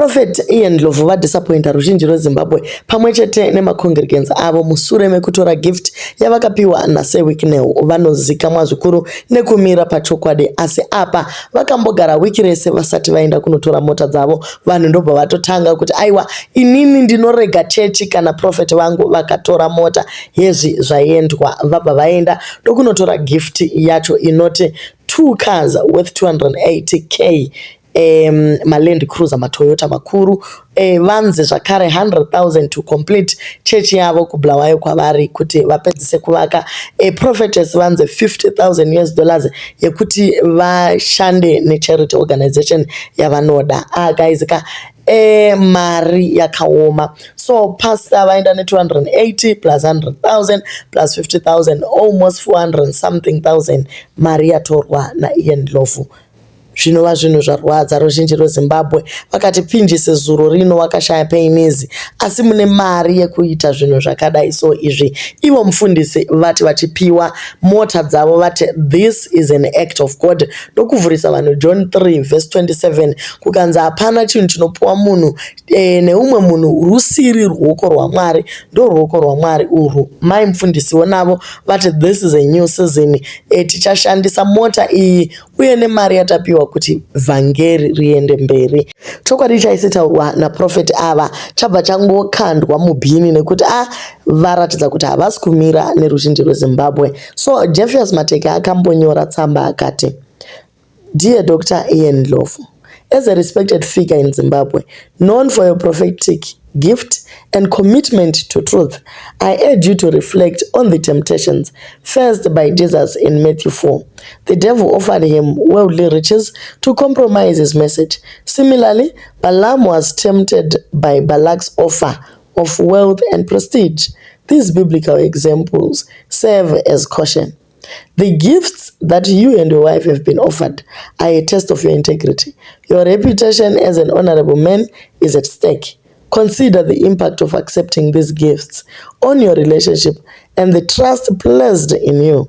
Prophet Ian Ndlovu vadisappointa ruzhinji rweZimbabwe pamwechete nemacongregants avo mushure mekutora gift yavakapiwa naSir Wicknell. Vanozikamwa zvikuru nekumira pachokwadi, asi apa vakambogara wiki rese vasati vaenda kunotora mota dzavo. Vanhu ndobva vatotanga kuti aiwa, inini ndinorega chechi kana prophet vangu vakatora mota. Hezvi zvaendwa, vabva vaenda ndokunotora gift yacho inoti 2 cars worth 280k. Land Cruiser maToyota makuru. Vanze zvakare 100,000 to complete chechi yavo kubulawayo kwavari kuti vapedzise kuvaka. Prophetess vanze $50,000 yekuti vashande necharity organization yavanoda. Guys, mari yakaoma. So pastor vaenda ne280 plus 100,000 plus 50,000, almost 400 something thousand. Mari yatorwa naIan Ndlovu. Zvinova zvinhu zvarwadza ruzhinji rweZimbabwe. Vakati pinjise zuro rino wakashaya painizi, asi mune mari yekuita zvinhu zvakadai. So izvi ivo mufundisi vati vachipiwa mota dzavo vati this is an act of God. Ndokuvhurisa vanhu John 3 verse 27 kukanzi hapana chinhu chinopiwa munhu neumwe munhu rusiri ruoko rwaMwari, ndo ruoko rwaMwari urwu. Mai mufundisi wonavo vati this is a new season. Tichashandisa mota iyi uye nemari yatapiwa kuti vhangeri riende mberi. Chokwadi chaisitaurwa naprofeti ava chabva changokandwa mubhini nekuti varatidza kuti havasi kumira neruzhinji rweZimbabwe. So Jeffius Mateka akambonyora tsamba akati, Dear Dr. Ian Ndlovu, as a respected figure in Zimbabwe, known for your prophetic gift and commitment to truth, I urge you to reflect on the temptations faced by Jesus in Matthew 4. The devil offered him worldly riches to compromise his message. Similarly, Balaam was tempted by Balak's offer of wealth and prestige. These biblical examples serve as caution. The gifts that you and your wife have been offered are a test of your integrity. Your reputation as an honorable man is at stake. Consider the impact of accepting these gifts on your relationship and the trust placed in you.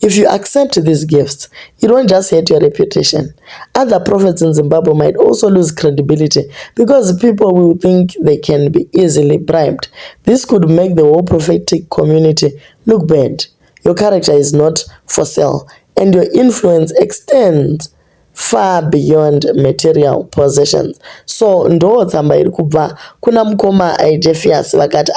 If you accept these gifts, it won't just hurt your reputation. Other prophets in Zimbabwe might also lose credibility because people will think they can be easily bribed. This could make the whole prophetic community look bad. Your character is not for sale, and your influence extends far beyond material possessions. So ndo tsamba iri kubva kuna mukoma Jeffius vakati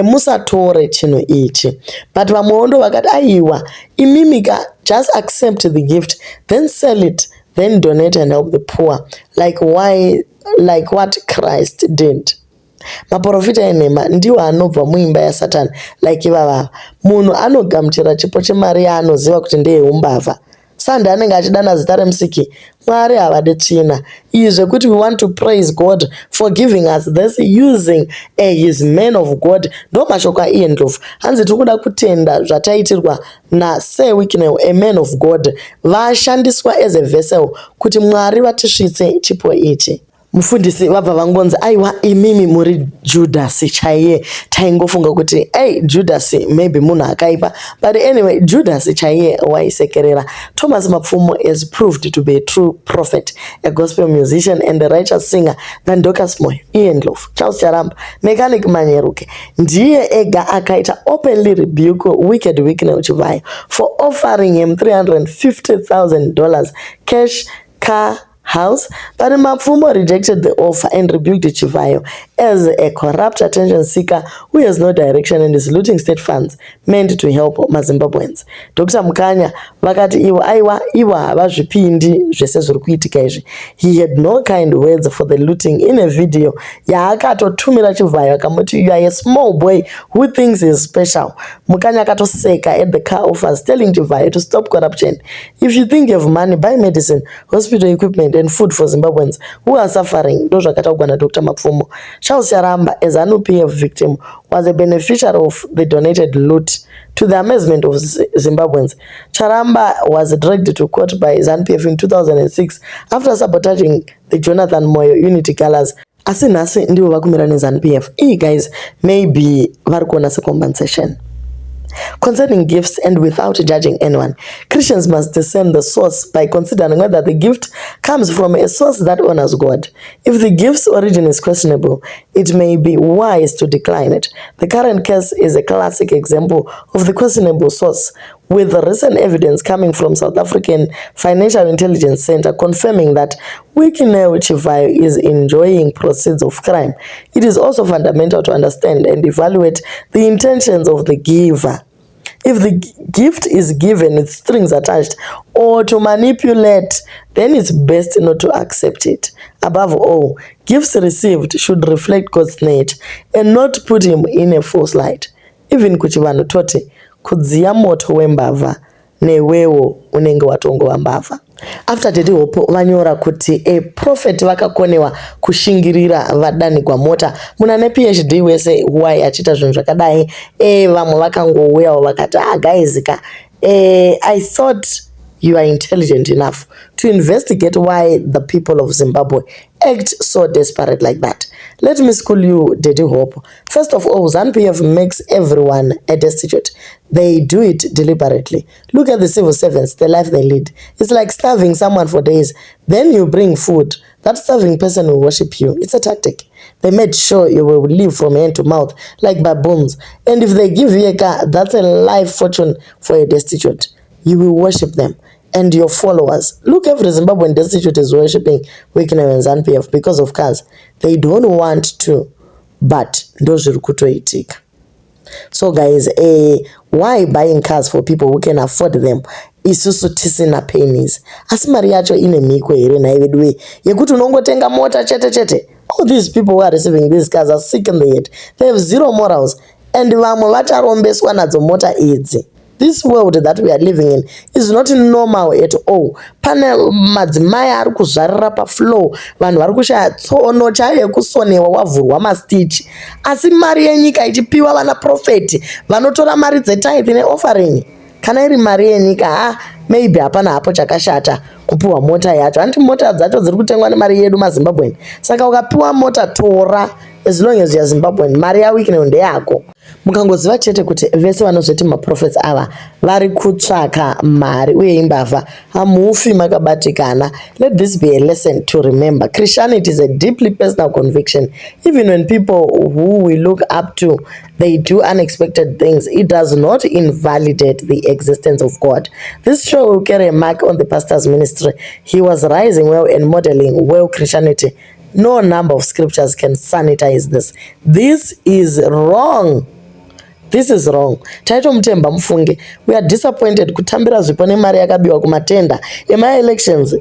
musatore chinhu ichi. But vamwewo ndo vakati aiwa, imimika, just accept the gift, then sell it, then donate and help the poor, like what Christ did. Maprofita enhema ndiwo anobva muimba yaSatani like ivava. Munhu anogamuchira chipo chemari yaanoziva kuti ndeyeumbavha. Sanda anenge achidana zita remusiki, Mwari havade tsvina. Izve kuti we want to praise God for giving us this, using his man of God. Ndo mashoko aIan Ndlovu. Hanzi tikuda kutenda zvataitirwa naSir Wicknell, a man of God. Vashandiswa as a vessel kuti Mwari vatisvitse chipo ichi. Mufundisi vabva vangonzi aiwa, imimi muri Judasi chaiye. Taingofunga kuti Judasi maybe munhu akaipa, but anyway, Judasi chaiye waisekerera. Thomas Mapfumo has proved to be a true prophet, a gospel musician and a righteous singer than Dorcas Moyo, Ian Ndlovu, Charles Charamba, Mechanic Manyeruke. Ndiye ega akaita openly rebuke Wicked Wicknell Chivayo for offering him $350,000 cash, car, house, but Mapfumo rejected the offer and rebuked Chivayo as a corrupt attention seeker who has no direction and is looting state funds meant to help Zimbabweans. Dr. Mukanya vakati iwa havazvipindi zvese zviri kuitika izvi. He had no kind words for the looting in a video yaakatotumira Chivayo akamuti, you are a small boy who thinks he is special. Mukanya akatoseka at the car offers, telling Chivayo to stop corruption. If you think you have money, buy medicine, hospital equipment and food for Zimbabweans who are suffering. Ndo zvakataurwa naDr. Mapfumo. Charles Charamba, a ZANU-PF victim, was a beneficiary of the donated loot. To the amazement of Zimbabweans, Charamba was dragged to court by ZANU-PF in 2006 after sabotaging the Jonathan Moyo Unity Colors. Asi nhasi ndivo vakumira neZANU-PF. Guys, maybe vari kuona secompensation. Concerning gifts and without judging anyone, Christians must discern the source by considering whether the gift comes from a source that honors God. If the gift's origin is questionable, it may be wise to decline it. The current case is a classic example of the questionable source, with the recent evidence coming from South African Financial Intelligence Center confirming that Wikineo Chivayo is enjoying proceeds of crime. It is also fundamental to understand and evaluate the intentions of the giver. If the gift is given with strings attached or to manipulate, then it's best not to accept it. Above all, gifts received should reflect God's nature and not put him in a false light. Even kuchivanhu toti kudziya moto wembavha newewo unenge watongowa mbavha. After Daddy Hope vanyora kuti a prophet vakakonewa kushingirira vadani kwa mota. Muna ne PhD wese why achita zvinhu zvakadai. Vamwe vakangouya vakati guys I thought you are intelligent enough to investigate why the people of Zimbabwe act so desperate like that. Let me school you, Daddy Hope. First of all, ZANU-PF makes everyone a destitute. They do it deliberately. Look at the civil servants, the life they lead. It's like starving someone for days. Then you bring food. That starving person will worship you. It's a tactic. They made sure you will live from hand to mouth like baboons. And if they give you a car, that's a life fortune for a destitute. You will worship them and your followers. Look, every Zimbabwean destitute is worshipping Wikineo and ZANU-PF because of cars. They don't want to, but ndozviri kutoitika. So guys, why buying cars for people who can afford them? Isusu tisina pennies. Asi mari yacho ine mhiko here nhai vedu we yekuti unongotenga mota chete. All these people who are receiving these cars are sick in the head. They have zero morals. And vamwe vacharombeswa nadzo mota idzi. This world that we are living in is not normal at all. Pane madzimai ari kuzvarira pa floor, vanhu vari kushaya tsono chaiyo yekusonewa wavhurwa mastitch. Asi mari yenyika ichipiwa vana profeti vanotora mari dzetithe neoffering. Kana iri mari yenyika, maybe hapana hapo chakashata kupiwa mota yacho. Handiti mota dzacho dziri kutengwa nemari yedu maZimbabwean. Saka ukapiwa mota tora, as long as you are Zimbabwean, mari yaWikineo ndeyako. Mukangoziva chete kuti vese vanozviti maprophets ava vari kutsvaka mari uye imbavha hamufi makabatikana. Let this be a lesson to remember. Christianity is a deeply personal conviction. Even when people who we look up to, they do unexpected things, it does not invalidate the existence of God. This show will carry a mark on the pastor's ministry. He was rising well and modeling well Christianity. No number of scriptures can sanitize this. This is wrong. This is wrong. Taito Mutemba Mufunge, we are disappointed kutambira zvipo nemari yakabiwa kumatenda ema-elections.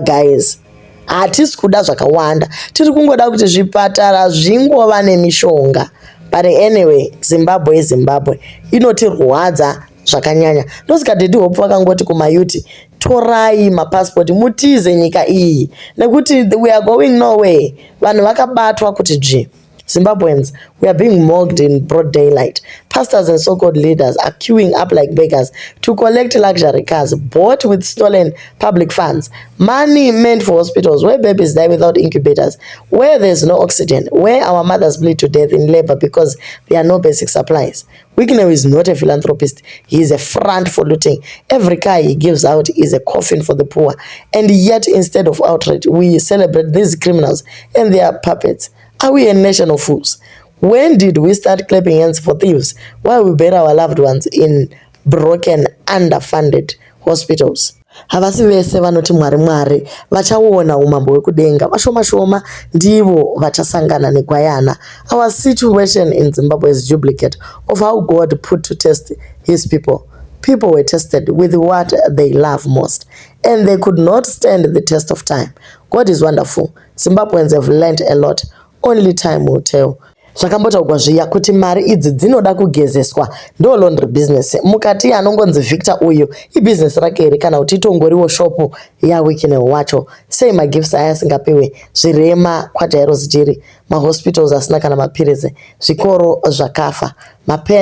Guys, hatisi kuda zvakawanda. Tiri kungoda kuti zvipatara zvingova nemishonga. But anyway, Zimbabwe is Zimbabwe. Inotirwadza zvakanyanya. Ndosika Daddy Hope vakangoti kumayuti, torai mapassport mutize nyika iyi. Nekuti we are going nowhere. Vanhu vakabatwa kuti dzvi. Zimbabweans, we are being mocked in broad daylight. Pastors and so-called leaders are queuing up like beggars to collect luxury cars bought with stolen public funds. Money meant for hospitals where babies die without incubators, where there's no oxygen, where our mothers bleed to death in labor because there are no basic supplies. Wikineo is not a philanthropist. He is a front for looting. Every car he gives out is a coffin for the poor. And yet, instead of outrage, we celebrate these criminals and their puppets. Are we a nation of fools? When did we start clapping hands for thieves while we bury our loved ones in broken, underfunded hospitals? Havasi vese vanoti Mwari vachaona umambo hwekudenga. Vashoma ndivo vachasangana negwayana. Our situation in Zimbabwe is duplicate of how God put to test his people. People were tested with what they love most, and they could not stand the test of time. God is wonderful. Zimbabweans have learned a lot. Only time will tell. Zvakambotaurwa zviya kuti mari idzi dzinoda kugezeswa. Ndo laundry business. Mukati anongonzi Victor uyu ibusiness rake here kana kuti itongoriwo shopu yaWikineo wacho. Sei magifts aya asingapiwe, zvirema kwatairo zichiri, mahospitals asina kana mapirizi, zvikoro zvakafa,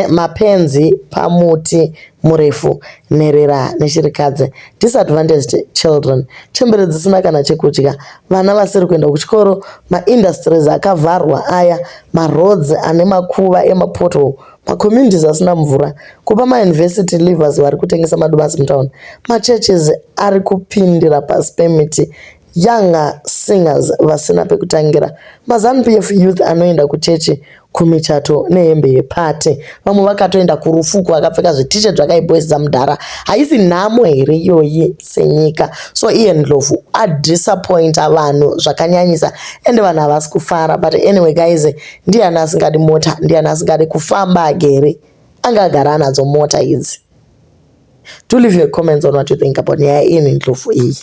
mapenzi pamuti murefu, nherera neshirikadzi, disadvantaged children, chembere dzisina kana chekudya, vana vasiri kuenda kuchikoro, maindustries akavharwa aya, maroads ane makuva emapoto, macommunities asina mvura, kupa mauniversity leavers vari kutengesa madomasi mutown, machurches ari kupindira pasi pemiti, young singers vasina pekutangira, maZANU-PF youth anoenda kuchechi kumichato nehembe yepate, vamwe vakatoenda kurufuku vakapfeka zvit-shirt zvakaiboisa mudhara. Haisi nhamo here iyoyi senyika? So iye Ndlovu adisappointa vanhu zvakanyanyisa ende vanhu havasi kufara. But anyway guys, ndiani asingadi mota, ndiani asingadi kufamba gere, angagara nadzo mota idzi. Do leave your comments on what you think about nyaya iyi Ndlovu iyi.